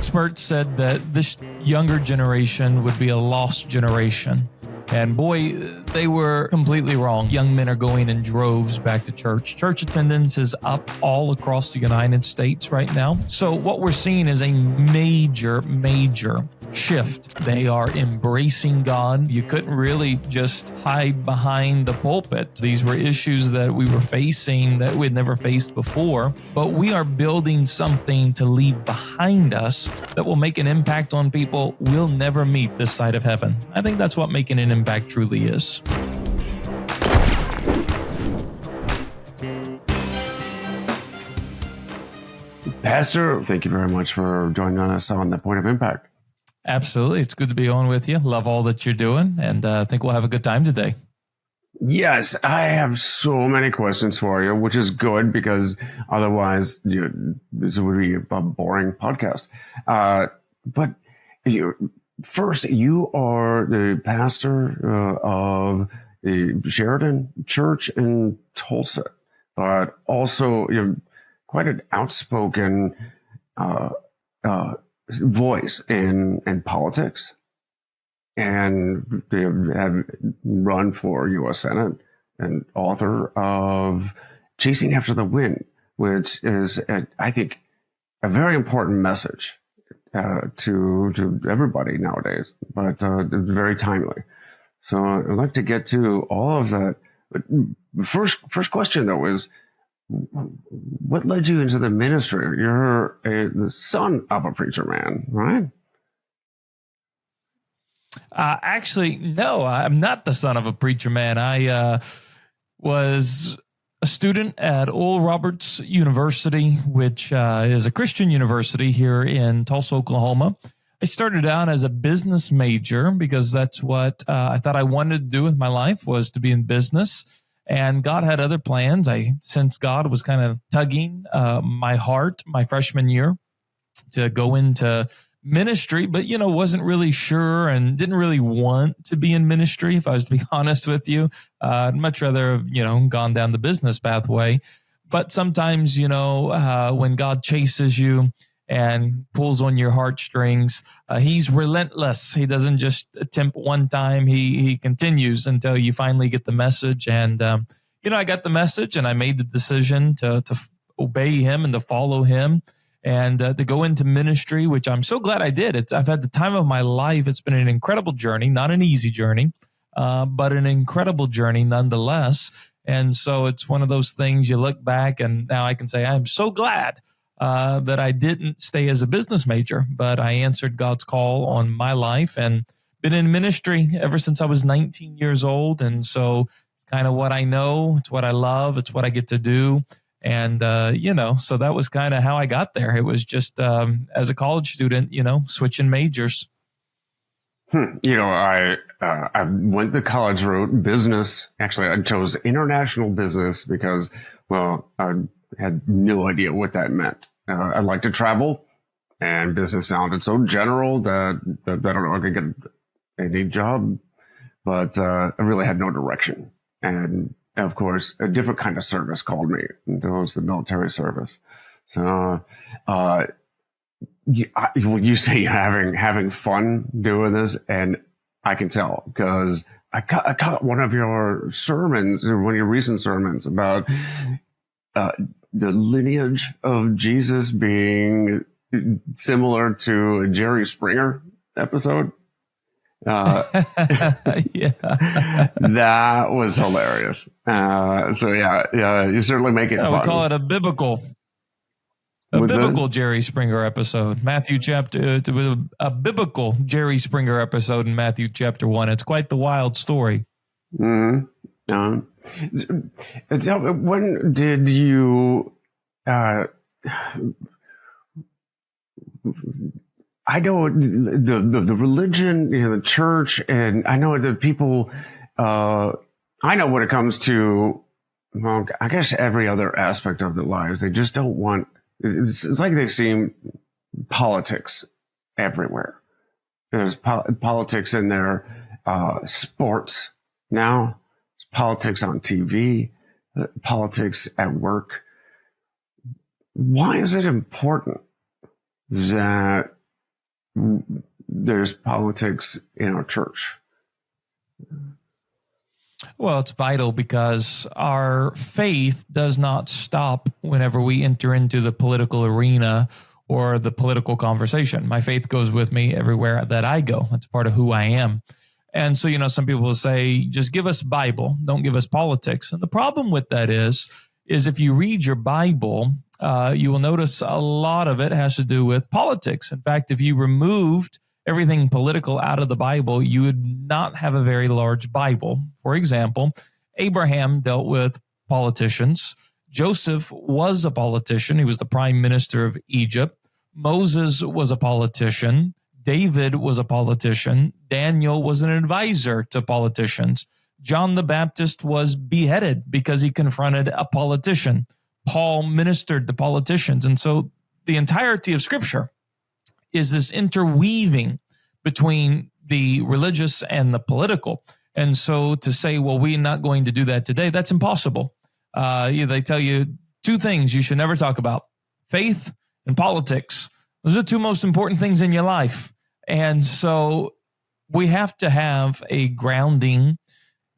experts said that this younger generation would be a lost generation. And boy, they were completely wrong. Young men are going in droves back to church. Church attendance is up all across the United States right now. So what we're seeing is a major shift. They are embracing God. You couldn't really just hide behind the pulpit. These were issues that we were facing that we'd never faced before, but we are building something to leave behind us that will make an impact on people we'll never meet this side of heaven. I think that's what making an impact truly is. Pastor, thank you very much for joining us on The Point of Impact. Absolutely. It's good to be on with you. Love all that you're doing, and I think we'll have a good time today. Yes, I have so many questions for you, which is good because otherwise this would be a boring podcast. But first, you are the pastor of the Sheridan Church in Tulsa, but also you're quite an outspoken voice in politics, and they have run for U.S. Senate and author of Chasing After the Wind, which is, I think, a very important message to everybody nowadays, but very timely. So I'd like to get to all of that. But first question, though, is what led you into the ministry? You're the son of a preacher man, right? Actually, no, I'm not the son of a preacher man. I was a student at Oral Roberts University, which is a Christian university here in Tulsa, Oklahoma. I started out as a business major because that's what I thought I wanted to do with my life, was to be in business. And God had other plans. I sensed God was kind of tugging my heart my freshman year to go into ministry, but, wasn't really sure and didn't really want to be in ministry, if I was to be honest with you. I'd much rather have, gone down the business pathway. But sometimes, when God chases you and pulls on your heartstrings, he's relentless. He doesn't just attempt one time. He continues until you finally get the message. And, I got the message and I made the decision to obey him and to follow him and to go into ministry, which I'm so glad I did. I've had the time of my life. It's been an incredible journey, not an easy journey, but an incredible journey nonetheless. And so it's one of those things you look back and now I can say, I'm so glad that I didn't stay as a business major, but I answered God's call on my life and been in ministry ever since I was 19 years old. And so it's kind of what I know. It's what I love. It's what I get to do. And, so that was kind of how I got there. It was just as a college student, switching majors. I went the college route, business. Actually, I chose international business because, I had no idea what that meant. I like to travel, and business sounded so general that I don't know, I could get any job, but I really had no direction. And of course, a different kind of service called me. It was the military service. So, you say you're having fun doing this, and I can tell because I caught one of your sermons, or one of your recent sermons about the lineage of Jesus being similar to a Jerry Springer episode. Yeah, that was hilarious. You certainly make it fun. We call it a biblical Jerry Springer episode. A biblical Jerry Springer episode in Matthew chapter 1. It's quite the wild story. Mm-hmm. When did you? I know the religion, the church, and I know the people. I know when it comes to, I guess every other aspect of their lives, they just don't want. It's like they see politics everywhere. There's politics in their sports now. There's politics on TV. Politics at work. Why is it important that there's politics in our church? Well, it's vital because our faith does not stop whenever we enter into the political arena or the political conversation. My faith goes with me everywhere that I go. It's part of who I am. And so, some people will say, just give us Bible, don't give us politics. And the problem with that is if you read your Bible, you will notice a lot of it has to do with politics. In fact, if you removed everything political out of the Bible, you would not have a very large Bible. For example, Abraham dealt with politicians. Joseph was a politician. He was the prime minister of Egypt. Moses was a politician. David was a politician. Daniel was an advisor to politicians. John the Baptist was beheaded because he confronted a politician. Paul ministered to politicians. And so the entirety of Scripture is this interweaving between the religious and the political. And so to say, well, we're not going to do that today, that's impossible. They tell you two things you should never talk about: faith and politics. Those are the two most important things in your life. And so we have to have a grounding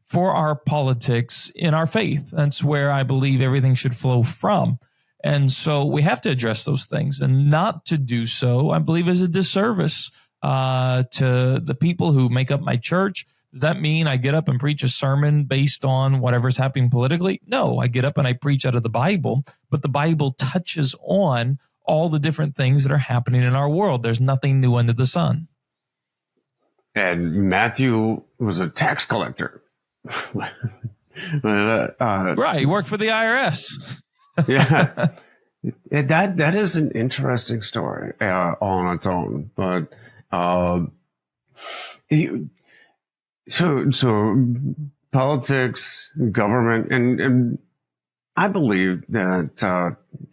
for our politics in our faith. That's where I believe everything should flow from. And so we have to address those things, and not to do so, I believe, is a disservice to the people who make up my church. Does that mean I get up and preach a sermon based on whatever's happening politically? No, I get up and I preach out of the Bible, but the Bible touches on all the different things that are happening in our world. There's nothing new under the sun. And Matthew was a tax collector. Right, he worked for the IRS. Yeah, that is an interesting story on its own. But so politics, government, and I believe that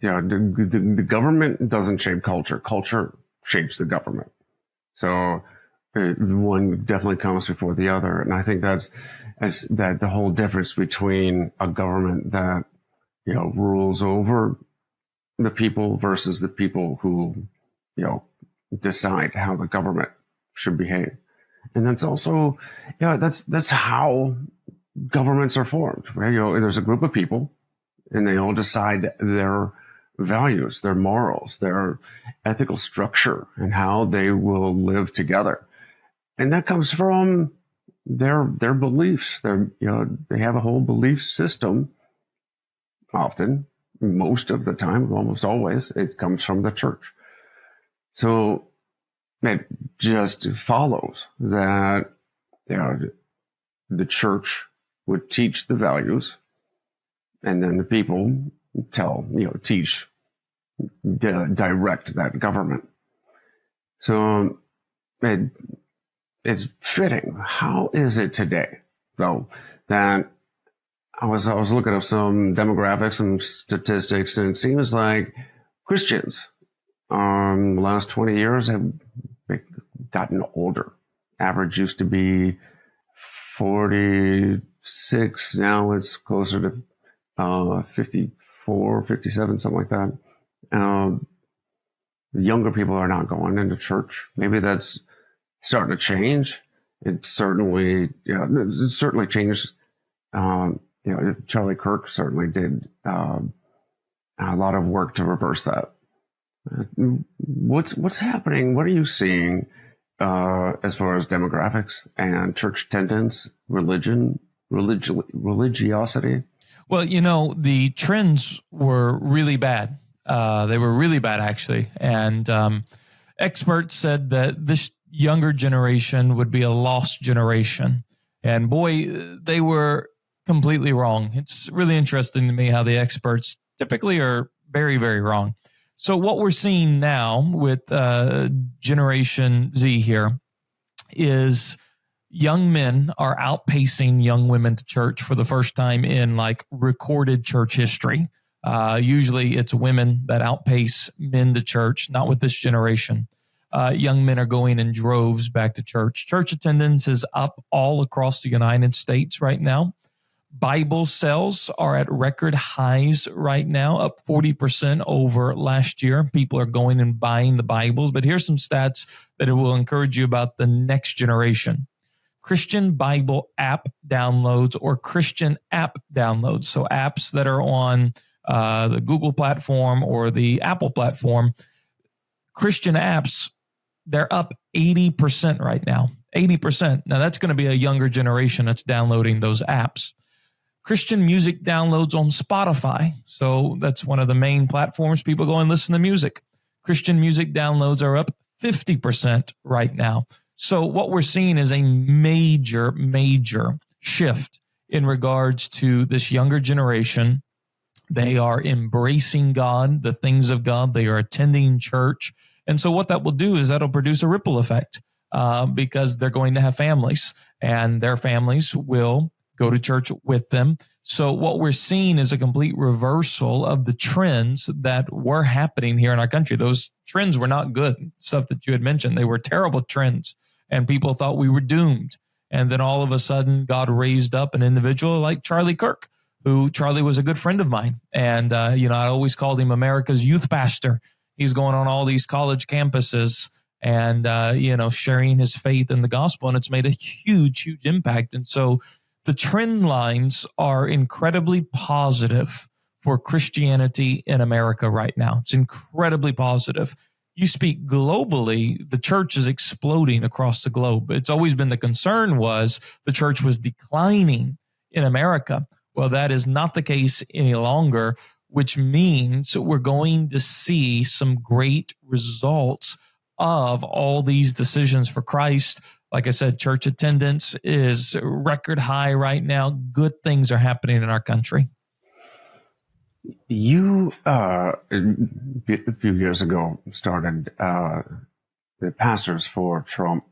the government doesn't shape culture. Culture shapes the government. So one definitely comes before the other, and I think that's the whole difference between a government that rules over the people versus the people who decide how the government should behave. And that's also that's how governments are formed, right? There's a group of people, and they all decide their values, their morals, their ethical structure, and how they will live together. And that comes from their beliefs. They have a whole belief system. Often, most of the time, almost always, it comes from the church. So it just follows that the church would teach the values, and then the people teach, direct that government. So it's fitting. How is it today, though, that I was looking up some demographics and statistics, and it seems like Christians the last 20 years have gotten older. Average used to be 46. Now it's closer to 54, 57, something like that. The younger people are not going into church. Maybe that's starting to change. It certainly changed. Charlie Kirk certainly did a lot of work to reverse that. What's happening? What are you seeing as far as demographics and church attendance, religiosity? Well, the trends were really bad. They were really bad, actually. And experts said that this younger generation would be a lost generation. And boy, they were completely wrong. It's really interesting to me how the experts typically are very, very wrong. So what we're seeing now with Generation Z here is young men are outpacing young women to church for the first time in recorded church history. Usually it's women that outpace men to church, not with this generation. Young men are going in droves back to church. Church attendance is up all across the United States right now. Bible sales are at record highs right now, up 40% over last year. People are going and buying the Bibles. But here's some stats that it will encourage you about the next generation. Christian Bible app downloads or Christian app downloads. So apps that are on the Google platform or the Apple platform. Christian apps, they're up 80% right now. 80%. Now that's going to be a younger generation that's downloading those apps. Christian music downloads on Spotify. So that's one of the main platforms people go and listen to music. Christian music downloads are up 50% right now. So what we're seeing is a major, major shift in regards to this younger generation. They are embracing God, the things of God. They are attending church. And so what that will do is that'll produce a ripple effect because they're going to have families, and their families will go to church with them. So what we're seeing is a complete reversal of the trends that were happening here in our country. Those trends were not good, stuff that you had mentioned. They were terrible trends, and people thought we were doomed. And then all of a sudden, God raised up an individual like Charlie Kirk, who Charlie was a good friend of mine. And, I always called him America's youth pastor. He's going on all these college campuses and, sharing his faith in the gospel. And it's made a huge, huge impact. And so the trend lines are incredibly positive for Christianity in America right now. It's incredibly positive. You speak globally, the church is exploding across the globe. It's always been the concern was the church was declining in America. Well, that is not the case any longer, which means we're going to see some great results of all these decisions for Christ. Like I said, church attendance is record high right now. Good things are happening in our country. You, a few years ago, started the Pastors for Trump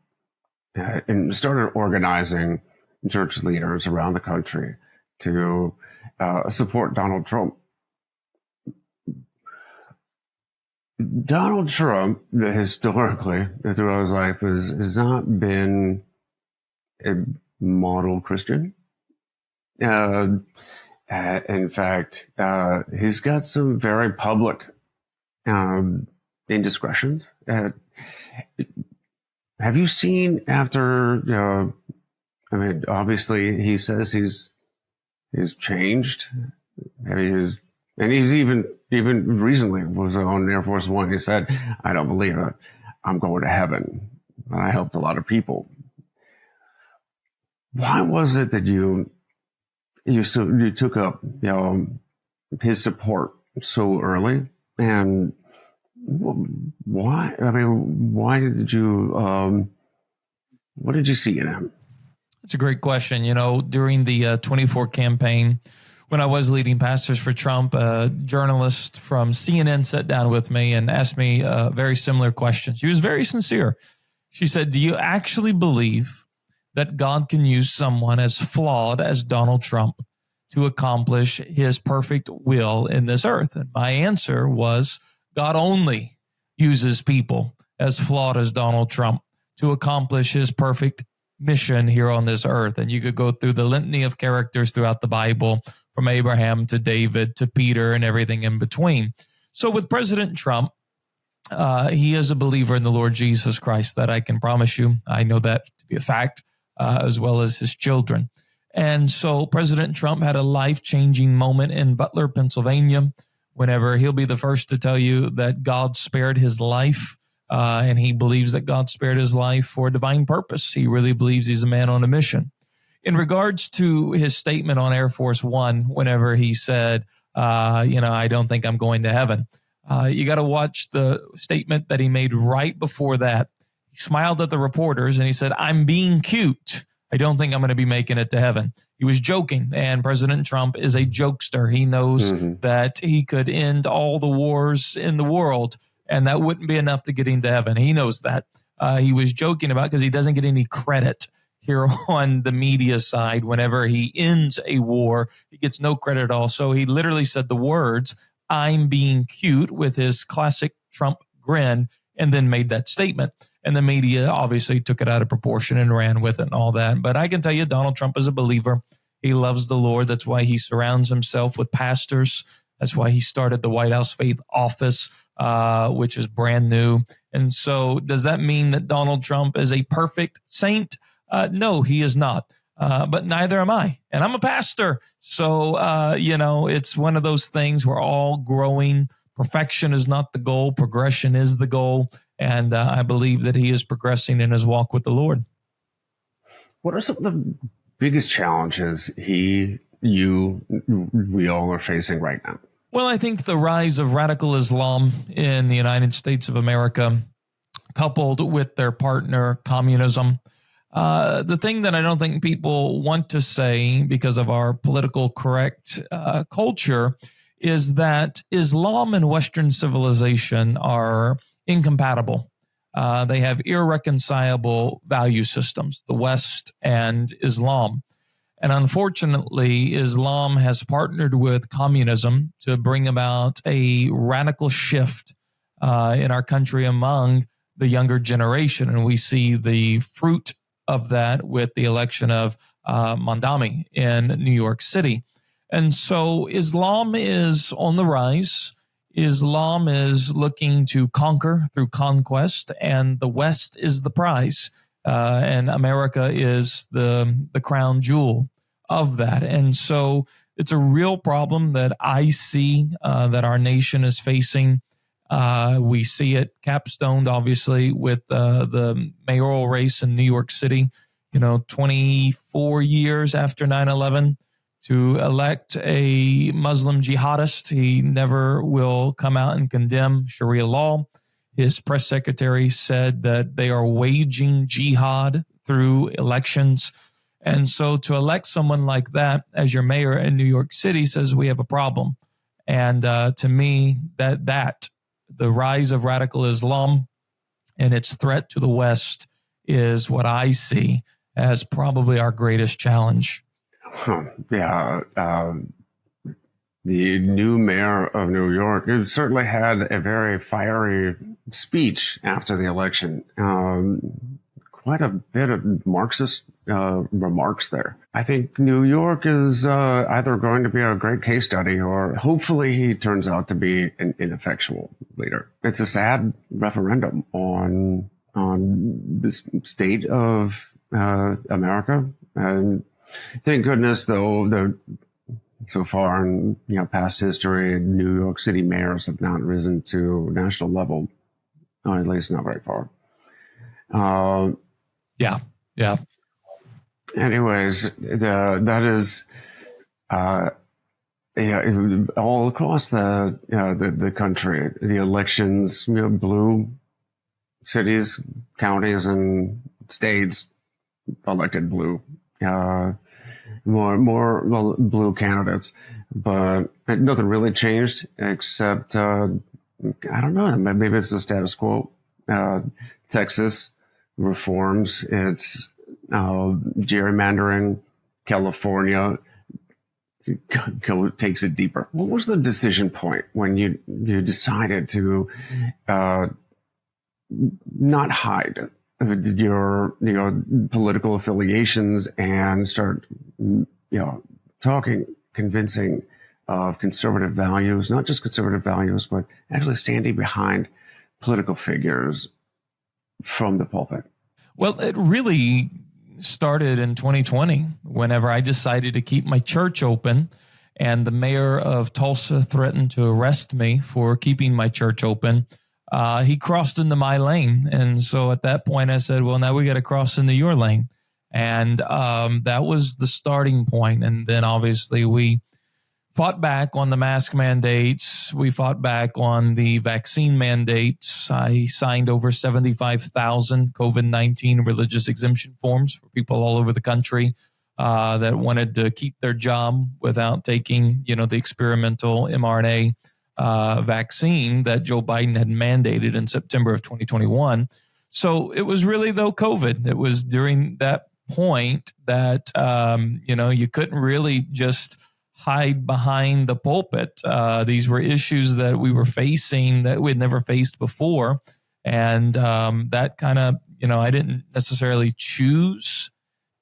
and started organizing church leaders around the country to support Donald Trump. Donald Trump, historically, throughout his life, has not been a model Christian. In fact, he's got some very public indiscretions. Have you seen after? Obviously, he says he's changed. He's even recently was on Air Force One. He said, "I don't believe it. I'm going to heaven." And I helped a lot of people. Why was it that you took up his support so early, and why? Why did you? What did you see in him? That's a great question. During the 24 campaign, when I was leading Pastors for Trump, a journalist from CNN sat down with me and asked me a very similar question. She was very sincere. She said, "Do you actually believe that God can use someone as flawed as Donald Trump to accomplish his perfect will in this earth?" And my answer was, God only uses people as flawed as Donald Trump to accomplish his perfect mission here on this earth. And you could go through the litany of characters throughout the Bible, from Abraham to David to Peter and everything in between. So with President Trump, he is a believer in the Lord Jesus Christ. That I can promise you. I know that to be a fact, as well as his children. And so President Trump had a life-changing moment in Butler, Pennsylvania, whenever he'll be the first to tell you that God spared his life, and he believes that God spared his life for a divine purpose. He really believes he's a man on a mission. In regards to his statement on Air Force One, whenever he said, I don't think I'm going to heaven, you got to watch the statement that he made right before that. He smiled at the reporters and he said, "I'm being cute. I don't think I'm going to be making it to heaven." He was joking, and President Trump is a jokester. He knows that he could end all the wars in the world, and that wouldn't be enough to get him to heaven. He knows that. He was joking about because he doesn't get any credit here on the media side. Whenever he ends a war, he gets no credit at all. So he literally said the words, "I'm being cute," with his classic Trump grin, and then made that statement. And the media obviously took it out of proportion and ran with it and all that. But I can tell you, Donald Trump is a believer. He loves the Lord. That's why he surrounds himself with pastors. That's why he started the White House Faith Office, which is brand new. And so does that mean that Donald Trump is a perfect saint? No, he is not. But neither am I. And I'm a pastor. So, it's one of those things we're all growing. Perfection is not the goal. Progression is the goal. And I believe that he is progressing in his walk with the Lord. What are some of the biggest challenges we all are facing right now? Well, I think the rise of radical Islam in the United States of America, coupled with their partner, communism. The thing that I don't think people want to say because of our political correct culture is that Islam and Western civilization are incompatible. They have irreconcilable value systems, the West and Islam. And unfortunately, Islam has partnered with communism to bring about a radical shift in our country among the younger generation. And we see the fruit of that with the election of Mandami in New York City. And so Islam is on the rise. Islam is looking to conquer through conquest, and the West is the prize. And America is the crown jewel of that. And so it's a real problem that I see that our nation is facing. We see it capstoned, obviously, with the mayoral race in New York City, 24 years after 9/11, to elect a Muslim jihadist. He never will come out and condemn Sharia law. His press secretary said that they are waging jihad through elections. And so to elect someone like that as your mayor in New York City says we have a problem. And to me, that the rise of radical Islam and its threat to the West is what I see as probably our greatest challenge. The new mayor of New York certainly had a very fiery speech after the election. Quite a bit of Marxist remarks there. I think New York is either going to be a great case study, or hopefully he turns out to be an ineffectual leader. It's a sad referendum on this state of America, and thank goodness, though, so far in past history, New York City mayors have not risen to national level, or at least not very far. Yeah. Anyways, that is all across the country. The elections, blue cities, counties, and states elected blue. More blue candidates, but nothing really changed except I don't know. Maybe it's the status quo. Texas reforms its gerrymandering. California takes it deeper. What was the decision point when you decided to not hide your political affiliations and start talking, convincing of conservative values, not just conservative values, but actually standing behind political figures from the pulpit? Well, it really started in 2020 whenever I decided to keep my church open, and the mayor of Tulsa threatened to arrest me for keeping my church open. He crossed into my lane. And so at that point I said, well, now we got to cross into your lane. And that was the starting point. And then obviously we fought back on the mask mandates. We fought back on the vaccine mandates. I signed over 75,000 COVID-19 religious exemption forms for people all over the country that wanted to keep their job without taking, the experimental mRNA vaccine that Joe Biden had mandated in September of 2021. So it was really, though, COVID. It was during that point that, you couldn't really just hide behind the pulpit. These were issues that we were facing that we had never faced before. And that kind of, I didn't necessarily choose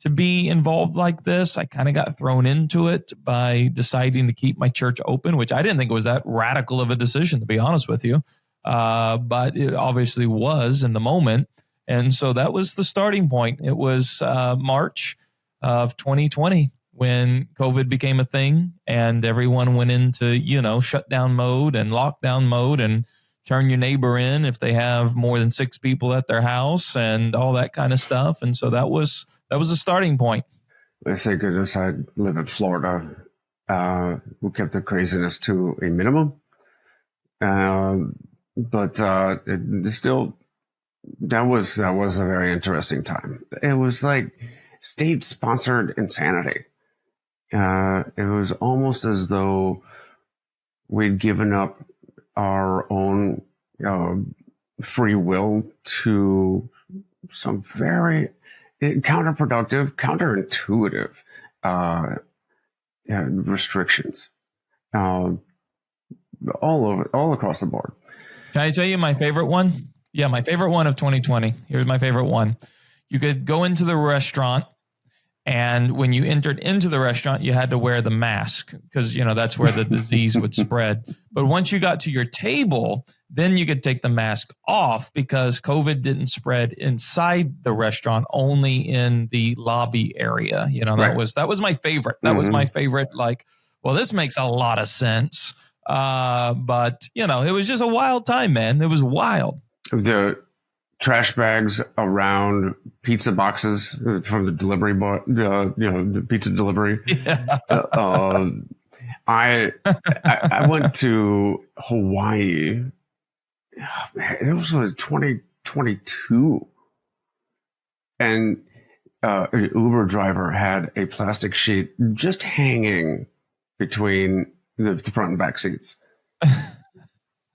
to be involved like this. I kind of got thrown into it by deciding to keep my church open, which I didn't think was that radical of a decision, to be honest with you. But it obviously was in the moment. And so that was the starting point. It was March of 2020 when COVID became a thing and everyone went into, shutdown mode and lockdown mode and turn your neighbor in if they have more than 6 people at their house and all that kind of stuff. And so that was a starting point. Thank goodness I live in Florida. We kept the craziness to a minimum. But it still, that was a very interesting time. It was like state-sponsored insanity. It was almost as though we'd given up our own free will to some very counterproductive, counterintuitive restrictions all across the board. Can I tell you my favorite one? Yeah, my favorite one of 2020. Here's my favorite one. You could go into the restaurant, and when you entered into the restaurant, you had to wear the mask because, that's where the disease would spread. But once you got to your table, then you could take the mask off because COVID didn't spread inside the restaurant, only in the lobby area. Right. That was my favorite. That was my favorite. Like, well, this makes a lot of sense. But it was just a wild time, man. It was wild. The trash bags around pizza boxes from the delivery boy, the pizza delivery. Yeah. I went to Hawaii. Oh, man, it was 2022, and an Uber driver had a plastic sheet just hanging between the front and back seats.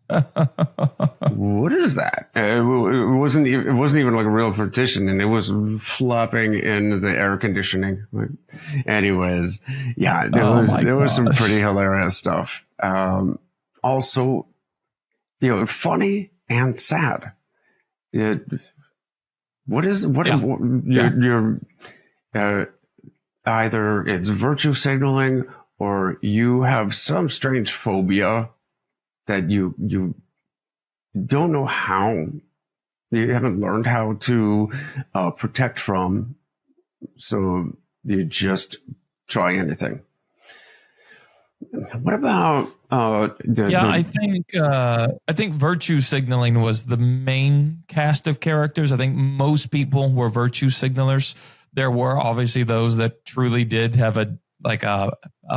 What is that? It wasn't even like a real partition, and it was flopping in the air conditioning. Anyways, yeah, there was some pretty hilarious stuff. Also, funny and sad. You're either it's virtue signaling or you have some strange phobia that you don't know how, you haven't learned how to protect from, so you just try anything. What about I think virtue signaling was the main cast of characters. I think most people were virtue signalers. There were obviously those that truly did have a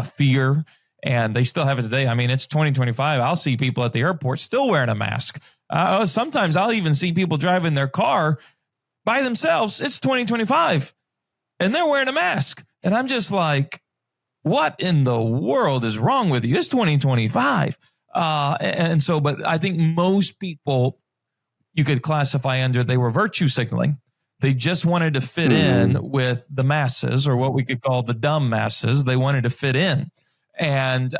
fear, and they still have it today. I mean, it's 2025. I'll see people at the airport still wearing a mask. Sometimes I'll even see people driving their car by themselves. It's 2025, and they're wearing a mask. And I'm just like, what in the world is wrong with you? It's 2025. But I think most people you could classify under, they were virtue signaling. They just wanted to fit in with the masses, or what we could call the dumb masses. They wanted to fit in. And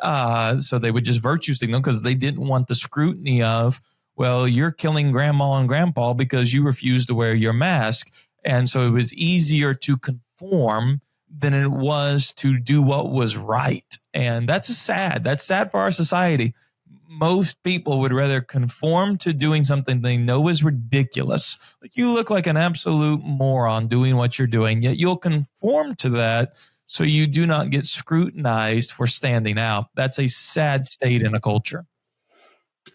so they would just virtue signal because they didn't want the scrutiny of, well, you're killing grandma and grandpa because you refuse to wear your mask. And so it was easier to conform than it was to do what was right. And that's sad for our society. Most people would rather conform to doing something they know is ridiculous. Like, you look like an absolute moron doing what you're doing, yet you'll conform to that so you do not get scrutinized for standing out. That's a sad state in a culture.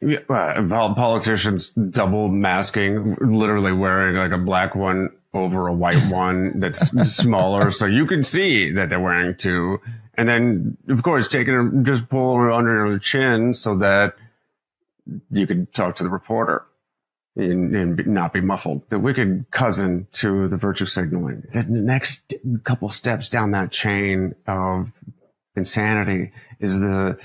Yeah, politicians double masking, literally wearing like a black one over a white one that's smaller, so you can see that they're wearing two. And then, of course, just pull it under your chin so that you can talk to the reporter and not be muffled. The wicked cousin to the virtue signaling. The next couple steps down that chain of insanity is the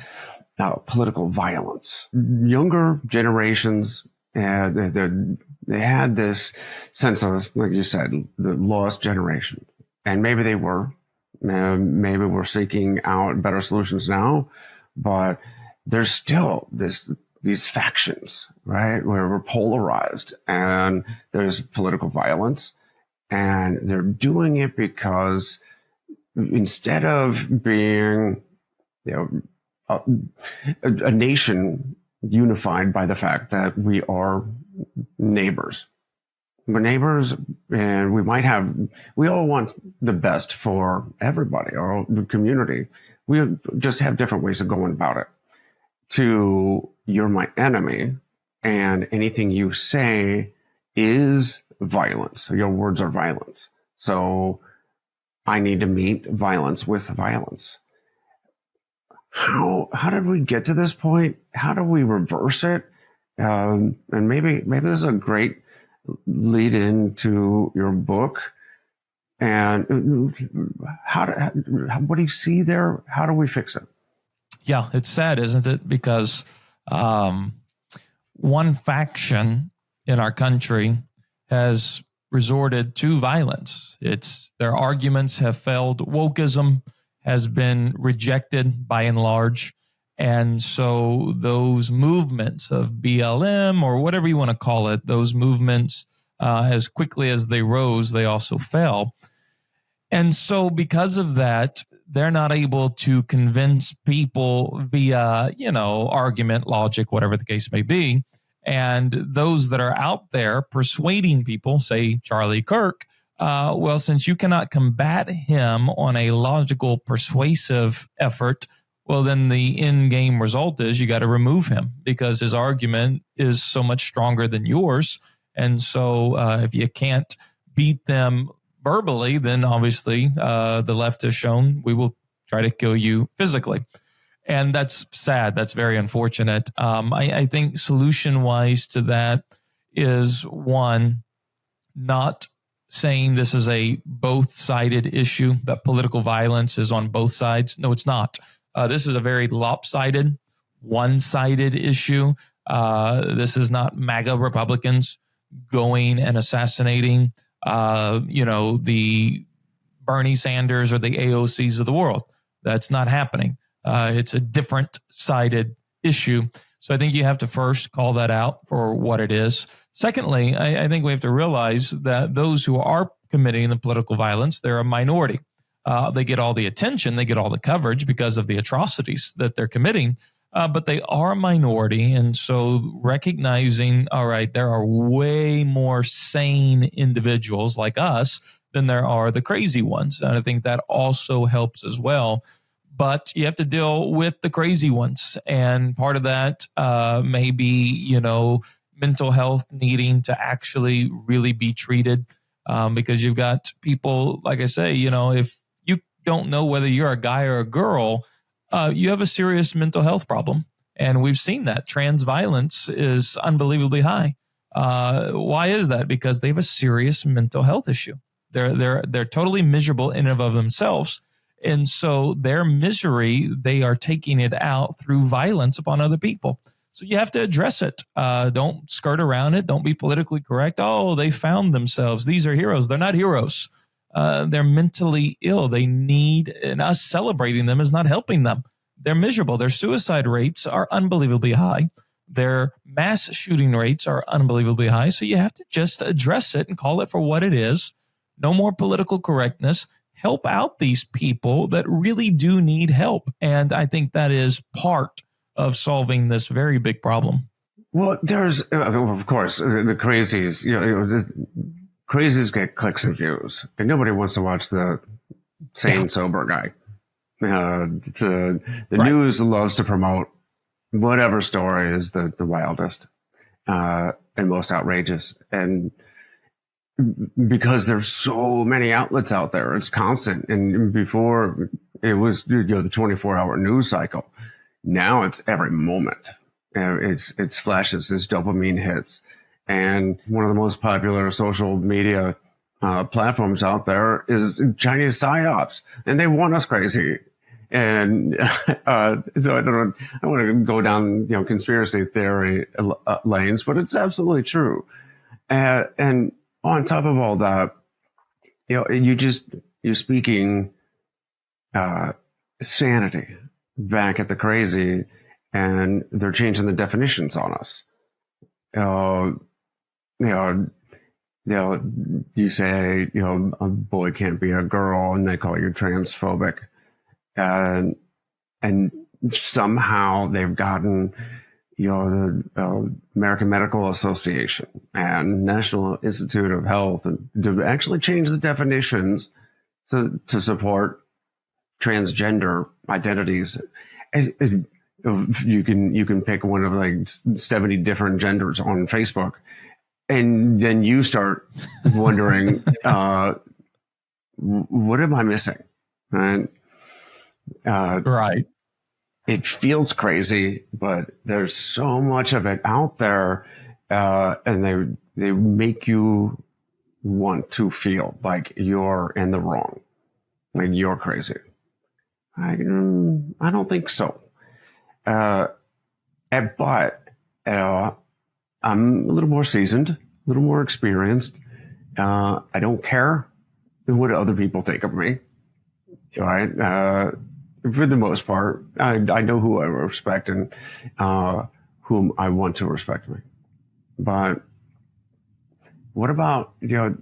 political violence. Younger generations, they had this sense of, like you said, the lost generation. And maybe they were. Maybe we're seeking out better solutions now, but there's still these factions, right, where we're polarized, and there's political violence, And they're doing it because instead of being, a, a nation unified by the fact that we are neighbors. We're neighbors, and we all want the best for everybody, our community. We just have different ways of going about it. To you're my enemy, and anything you say is violence. Your words are violence. So I need to meet violence with violence. How did we get to this point? How do we reverse it? And maybe this is a great lead into your book. And what do you see there? How do we fix it? Yeah, it's sad, isn't it? Because one faction in our country has resorted to violence. Their arguments have failed. Wokeism has been rejected by and large. And so those movements of BLM or whatever you want to call it, those movements, as quickly as they rose, they also fell. And so because of that, they're not able to convince people via, argument, logic, whatever the case may be. And those that are out there persuading people, say Charlie Kirk, well, since you cannot combat him on a logical, persuasive effort, well, then the end game result is you got to remove him because his argument is so much stronger than yours. And so if you can't beat them verbally, then obviously the left has shown we will try to kill you physically. And that's sad. That's very unfortunate. I think solution-wise to that is, one, not saying this is a both-sided issue, that political violence is on both sides. No, it's not. This is a very lopsided, one-sided issue. This is not MAGA Republicans going and assassinating, the Bernie Sanders or the AOCs of the world. That's not happening. It's a different-sided issue. So I think you have to first call that out for what it is. Secondly, I think we have to realize that those who are committing the political violence, they're a minority. They get all the attention, they get all the coverage because of the atrocities that they're committing, but they are a minority. And so recognizing, all right, there are way more sane individuals like us than there are the crazy ones. And I think that also helps as well. But you have to deal with the crazy ones. And part of that may be, mental health needing to actually really be treated because you've got people, like I say, if you don't know whether you're a guy or a girl, you have a serious mental health problem. And we've seen that. Trans violence is unbelievably high. Why is that? Because they have a serious mental health issue. They're totally miserable in and of themselves. And so their misery, they are taking it out through violence upon other people. So you have to address it. Don't skirt around it. Don't be politically correct. Oh, they found themselves. These are heroes. They're not heroes. They're mentally ill. They need, and us celebrating them is not helping them. They're miserable. Their suicide rates are unbelievably high. Their mass shooting rates are unbelievably high. So you have to just address it and call it for what it is. No more political correctness. Help out these people that really do need help. And I think that is part of solving this very big problem. Well, there's, of course, the crazies, the crazies get clicks and views, and nobody wants to watch the sane, sober guy. The news loves to promote whatever story is the wildest and most outrageous. And because there's so many outlets out there, it's constant. And before it was the 24-hour news cycle. Now it's every moment. It's flashes, it's dopamine hits. And one of the most popular social media platforms out there is Chinese psyops, and they want us crazy. And so I don't want to go down conspiracy theory lanes, but it's absolutely true. And on top of all that, you're speaking sanity back at the crazy, and they're changing the definitions on us. you say, a boy can't be a girl, and they call you transphobic. And somehow they've gotten, the American Medical Association and National Institute of Health to actually change the definitions to support transgender identities. You can pick one of like 70 different genders on Facebook, and then you start wondering, what am I missing? And Right. it feels crazy, but there's so much of it out there, and they make you want to feel like you're in the wrong, like you're crazy. I don't think so. But I'm a little more seasoned, a little more experienced. I don't care what other people think of me. Right? For the most part, I know who I respect and whom I want to respect me. But what about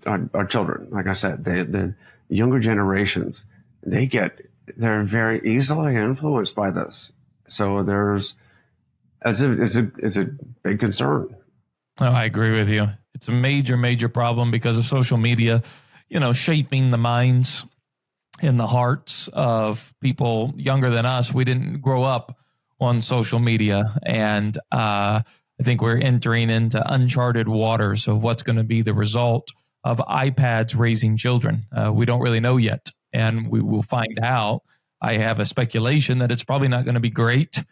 our children? Like I said, the younger generations, they're very easily influenced by this. So it's a big concern. Oh, I agree with you. It's a major, major problem because of social media, shaping the minds and the hearts of people younger than us. We didn't grow up on social media. And I think we're entering into uncharted waters of what's going to be the result of iPads raising children. We don't really know yet, and we will find out. I have a speculation that it's probably not going to be great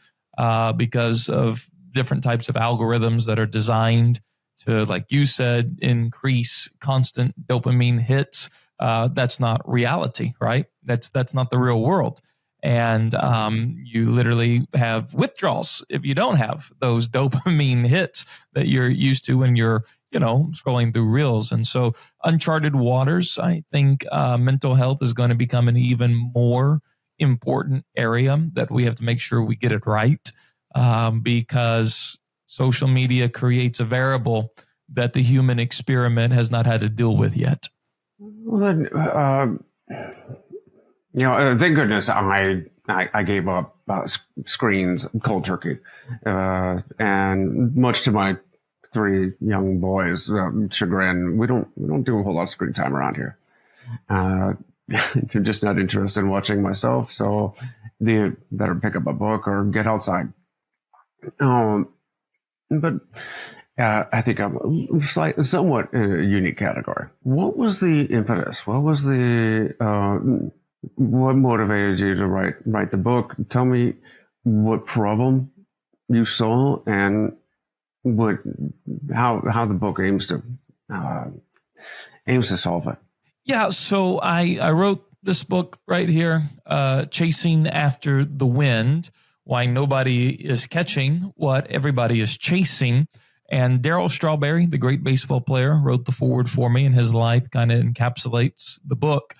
because of different types of algorithms that are designed to, like you said, increase constant dopamine hits. That's not reality, right? That's not the real world. And you literally have withdrawals if you don't have those dopamine hits that you're used to when you're, scrolling through reels. And so uncharted waters, I think mental health is going to become an even more important area that we have to make sure we get it right, because social media creates a variable that the human experiment has not had to deal with yet. Well, then, thank goodness I gave up screens cold turkey, and much to my 3 young boys' chagrin, we don't do a whole lot of screen time around here. They're just not interested in watching myself, so they better pick up a book or get outside. But I think I'm somewhat in a unique category. What was the impetus? What was what motivated you to write the book? Tell me what problem you saw and how the book aims to solve it. Yeah, so I wrote this book right here, Chasing After the Wind, Why Nobody is Catching What Everybody is Chasing. And Darryl Strawberry, the great baseball player, wrote the foreword for me, and his life kind of encapsulates the book.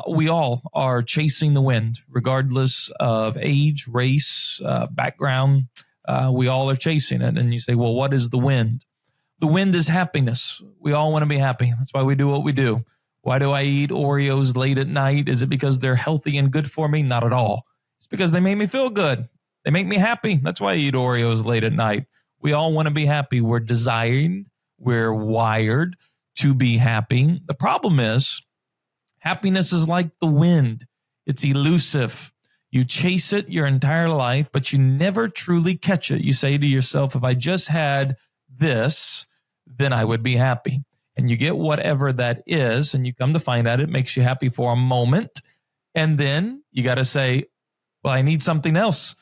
We all are chasing the wind, regardless of age, race, background. We all are chasing it. And you say, well, what is the wind? The wind is happiness. We all want to be happy. That's why we do what we do. Why do I eat Oreos late at night? Is it because they're healthy and good for me? Not at all. It's because they make me feel good. They make me happy. That's why I eat Oreos late at night. We all want to be happy. We're desiring, we're wired to be happy. The problem is happiness is like the wind. It's elusive. You chase it your entire life, but you never truly catch it. You say to yourself, if I just had this, then I would be happy. And you get whatever that is, and you come to find out it makes you happy for a moment. And then you got to say, well, I need something else.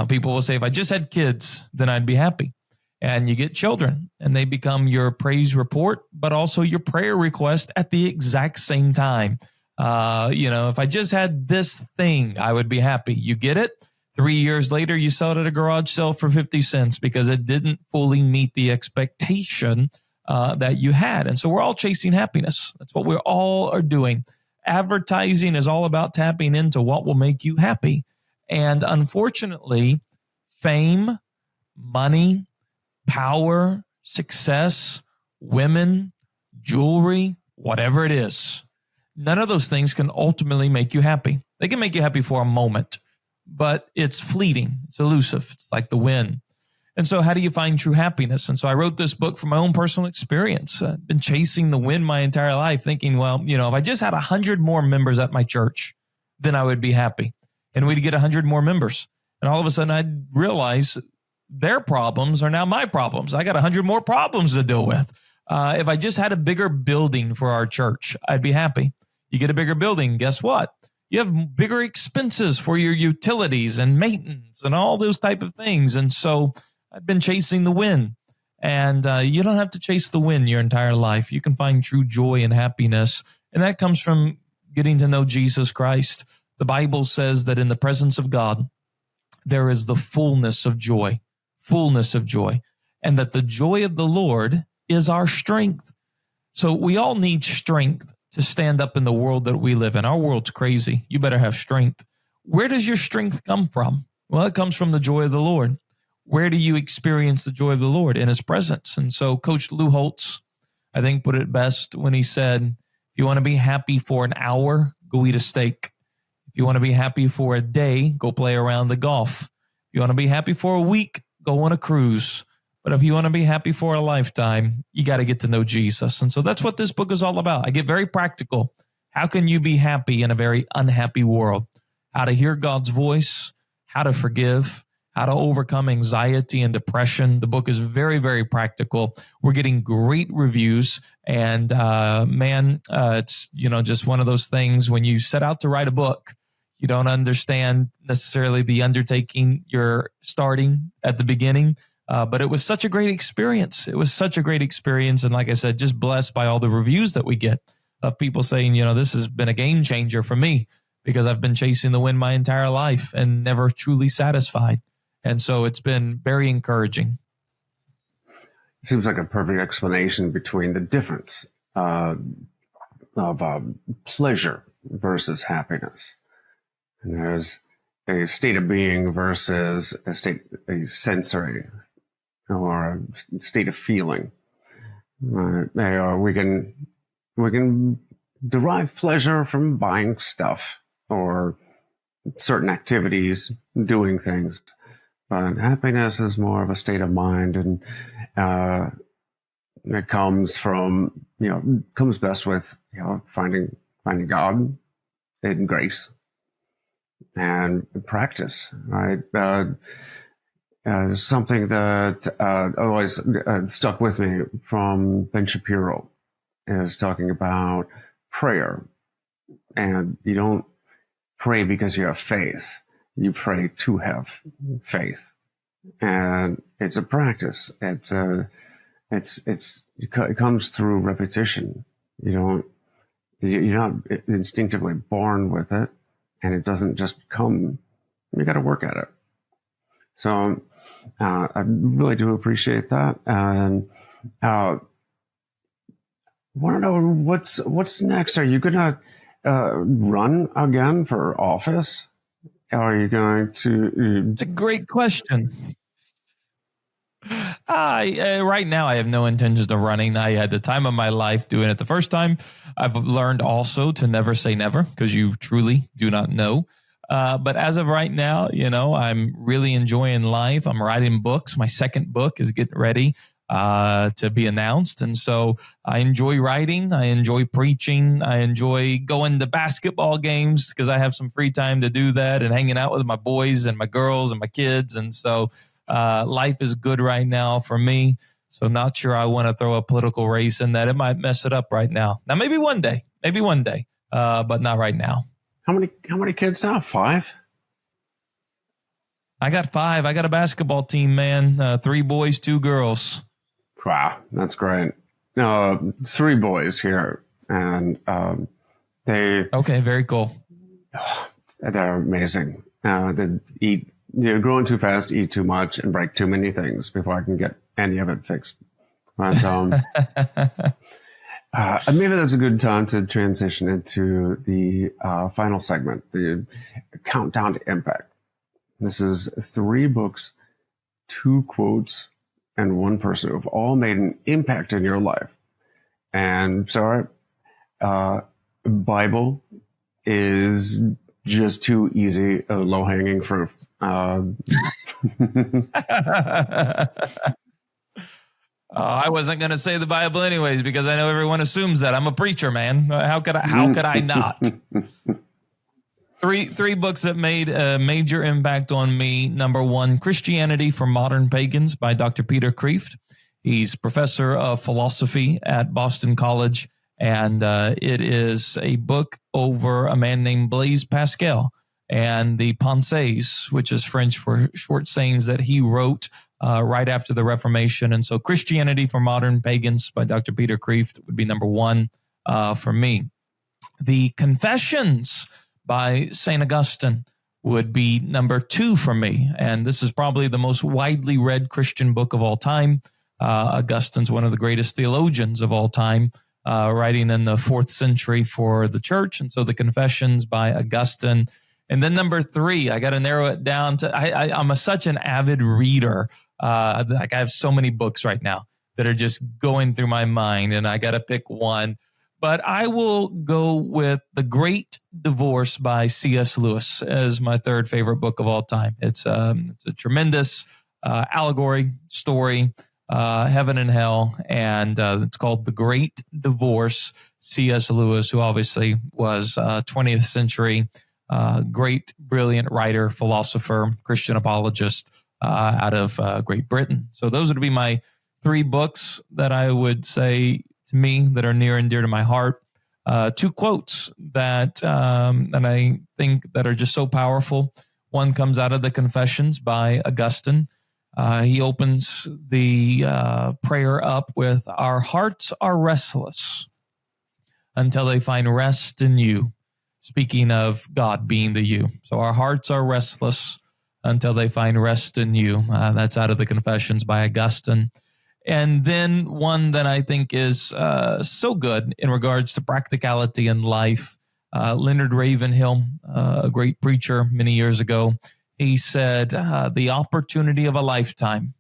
People will say, if I just had kids, then I'd be happy. And you get children, and they become your praise report, but also your prayer request at the exact same time. If I just had this thing, I would be happy. You get it. 3 years later, you sell it at a garage sale for 50 cents because it didn't fully meet the expectation that you had. And so we're all chasing happiness. That's what we all are doing. Advertising is all about tapping into what will make you happy. And unfortunately, fame, money, power, success, women, jewelry, whatever it is. None of those things can ultimately make you happy. They can make you happy for a moment, but it's fleeting. It's elusive. It's like the wind. And so how do you find true happiness? And so I wrote this book from my own personal experience. I've been chasing the wind my entire life, thinking, well, if I just had 100 more members at my church, then I would be happy. And we'd get 100 more members. And all of a sudden I'd realize their problems are now my problems. I got 100 more problems to deal with. If I just had a bigger building for our church, I'd be happy. You get a bigger building, guess what? You have bigger expenses for your utilities and maintenance and all those type of things. And so I've been chasing the wind, and you don't have to chase the wind your entire life. You can find true joy and happiness, and that comes from getting to know Jesus Christ. The Bible says that in the presence of God, there is the fullness of joy, and that the joy of the Lord is our strength. So we all need strength to stand up in the world that we live in. Our world's crazy. You better have strength. Where does your strength come from? Well, it comes from the joy of the Lord. Where do you experience the joy of the Lord? In his presence. And so Coach Lou Holtz, I think, put it best when he said, if you want to be happy for an hour, go eat a steak. If you want to be happy for a day, go play around the golf. If you want to be happy for a week, go on a cruise. But if you want to be happy for a lifetime, you got to get to know Jesus. And so that's what this book is all about. I get very practical. How can you be happy in a very unhappy world? How to hear God's voice, how to forgive, how to overcome anxiety and depression. The book is very, very practical. We're getting great reviews. And it's just one of those things when you set out to write a book, you don't understand necessarily the undertaking you're starting at the beginning. But it was such a great experience. And like I said, just blessed by all the reviews that we get of people saying, this has been a game changer for me because I've been chasing the wind my entire life and never truly satisfied. And so it's been very encouraging. It seems like a perfect explanation between the difference of pleasure versus happiness. And there's a state of being versus a sensory or a state of feeling. We can derive pleasure from buying stuff or certain activities, doing things. But happiness is more of a state of mind, and it comes from, comes best with, finding God in grace and practice, right? Something that always stuck with me from Ben Shapiro is talking about prayer. And you don't pray because you have faith. You pray to have faith. And it's a practice. It comes through repetition. You're not instinctively born with it, and it doesn't just come. You got to work at it. So I really do appreciate that, and want to know what's next. Are you gonna run again for office? Are you going to? It's a great question. Right now, I have no intention of running. I had the time of my life doing it the first time. I've learned also to never say never because you truly do not know. But as of right now, I'm really enjoying life. I'm writing books. My second book is getting ready to be announced. And so I enjoy writing. I enjoy preaching. I enjoy going to basketball games because I have some free time to do that and hanging out with my boys and my girls and my kids. And so life is good right now for me. So not sure I want to throw a political race in that. It might mess it up right now. Now, maybe one day, but not right now. How many kids now? 5? I got 5. I got a basketball team, man. 3 boys, 2 girls. Wow, that's great. 3 boys here, and they. Okay, very cool. They're amazing. They eat. They're growing too fast, eat too much, and break too many things before I can get any of it fixed. But maybe that's a good time to transition into the final segment, the countdown to impact. This is 3 books, 2 quotes, and 1 person who've all made an impact in your life. And so Bible is just too easy, low-hanging fruit. I wasn't going to say the Bible anyways, because I know everyone assumes that. I'm a preacher, man. How could I not? Three books that made a major impact on me. Number one, Christianity for Modern Pagans by Dr. Peter Kreeft. He's professor of philosophy at Boston College, and it is a book over a man named Blaise Pascal and the Pensées, which is French for short sayings that he wrote right after the Reformation. And so Christianity for Modern Pagans by Dr. Peter Kreeft would be number one for me. The Confessions by St. Augustine would be number two for me. And this is probably the most widely read Christian book of all time. Augustine's one of the greatest theologians of all time, writing in the 4th century for the church. And so the Confessions by Augustine. And then number three, I got to narrow it down to, I'm such an avid reader. Like I have so many books right now that are just going through my mind, and I got to pick one. But I will go with The Great Divorce by C.S. Lewis as my third favorite book of all time. It's a tremendous allegory story, heaven and hell, and it's called The Great Divorce. C.S. Lewis, who obviously was 20th century great, brilliant writer, philosopher, Christian apologist out of Great Britain. So those would be my three books that I would say to me that are near and dear to my heart. Two quotes that I think that are just so powerful. One comes out of the Confessions by Augustine. He opens the prayer up with, "Our hearts are restless until they find rest in you." Speaking of God being the you. So our hearts are restless until they find rest in you. That's out of the Confessions by Augustine. And then one that I think is so good in regards to practicality in life, Leonard Ravenhill, a great preacher many years ago, he said, the opportunity of a lifetime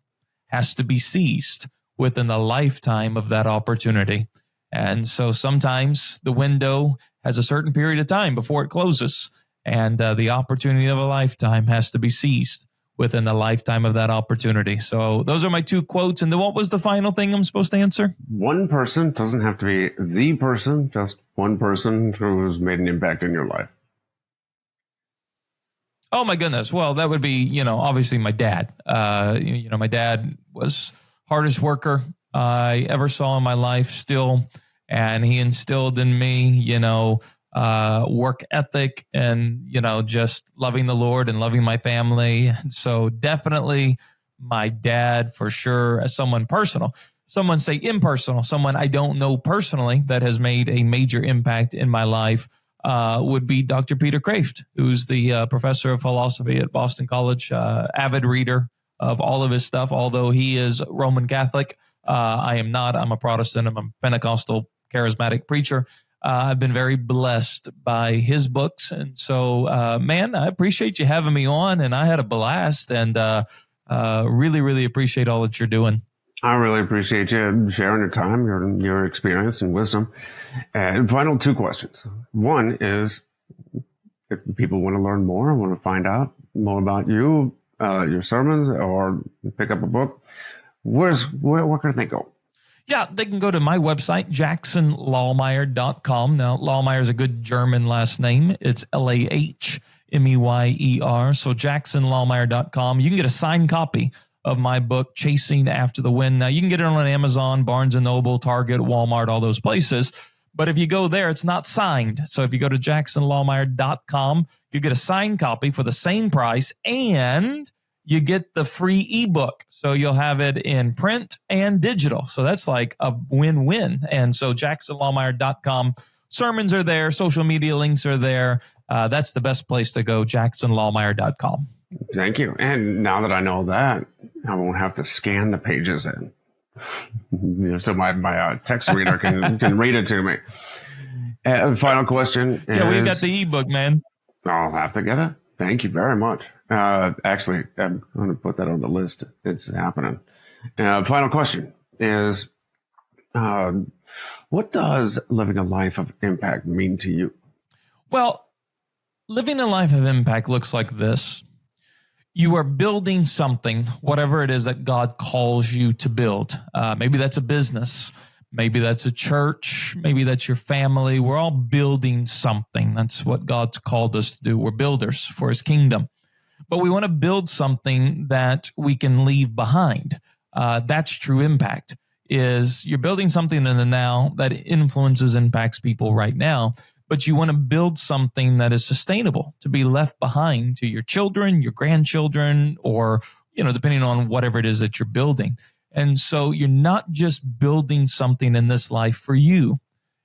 has to be seized within the lifetime of that opportunity. And so sometimes the window has a certain period of time before it closes, and the opportunity of a lifetime has to be seized within the lifetime of that opportunity. So those are my two quotes. And then what was the final thing I'm supposed to answer? One person, doesn't have to be the person, just one person who's made an impact in your life. Oh my goodness. Well, that would be, obviously my dad. My dad was hardest worker I ever saw in my life still. And he instilled in me, work ethic and, just loving the Lord and loving my family. So definitely my dad for sure, as someone personal. Someone say impersonal, someone I don't know personally that has made a major impact in my life would be Dr. Peter Kreeft, who's the professor of philosophy at Boston College, avid reader of all of his stuff. Although he is Roman Catholic, I am not. I'm a Protestant. I'm a Pentecostal charismatic preacher. I've been very blessed by his books. And so, man, I appreciate you having me on, and I had a blast, and really, really appreciate all that you're doing. I really appreciate you sharing your time, your experience and wisdom. And final two questions. One is, if people want to learn more, want to find out more about you, your sermons, or pick up a book, where can they go? Yeah, they can go to my website, jacksonlahmeyer.com. Now, Lahmeyer is a good German last name. It's Lahmeyer. So jacksonlahmeyer.com. You can get a signed copy of my book, Chasing After the Wind. Now, you can get it on Amazon, Barnes & Noble, Target, Walmart, all those places. But if you go there, it's not signed. So if you go to jacksonlahmeyer.com, you get a signed copy for the same price, and you get the free ebook. So you'll have it in print and digital. So that's like a win-win. And so jacksonlahmeyer.com, sermons are there, social media links are there. That's the best place to go, jacksonlahmeyer.com. Thank you. And now that I know that, I won't have to scan the pages in. So my text reader can read it to me. Final question is... Yeah, we've got the ebook, man. I'll have to get it. Thank you very much. Actually, I'm going to put that on the list. It's happening. Final question is, What does living a life of impact mean to you? Well, living a life of impact looks like this. You are building something, whatever it is that God calls you to build. Maybe that's a business. Maybe that's a church. Maybe that's your family. We're all building something. That's what God's called us to do. We're builders for his kingdom. But we want to build something that we can leave behind. That's true impact, is you're building something in the now that influences, impacts people right now. But you want to build something that is sustainable to be left behind to your children, your grandchildren, or, depending on whatever it is that you're building. And so you're not just building something in this life for you.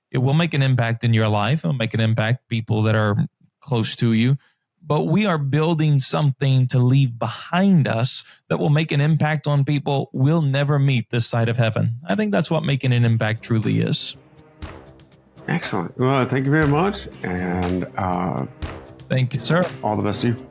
It will make an impact in your life. It'll make an impact people that are close to you. But we are building something to leave behind us that will make an impact on people we'll never meet this side of heaven. I think that's what making an impact truly is. Excellent. Well, thank you very much. And thank you, sir. All the best to you.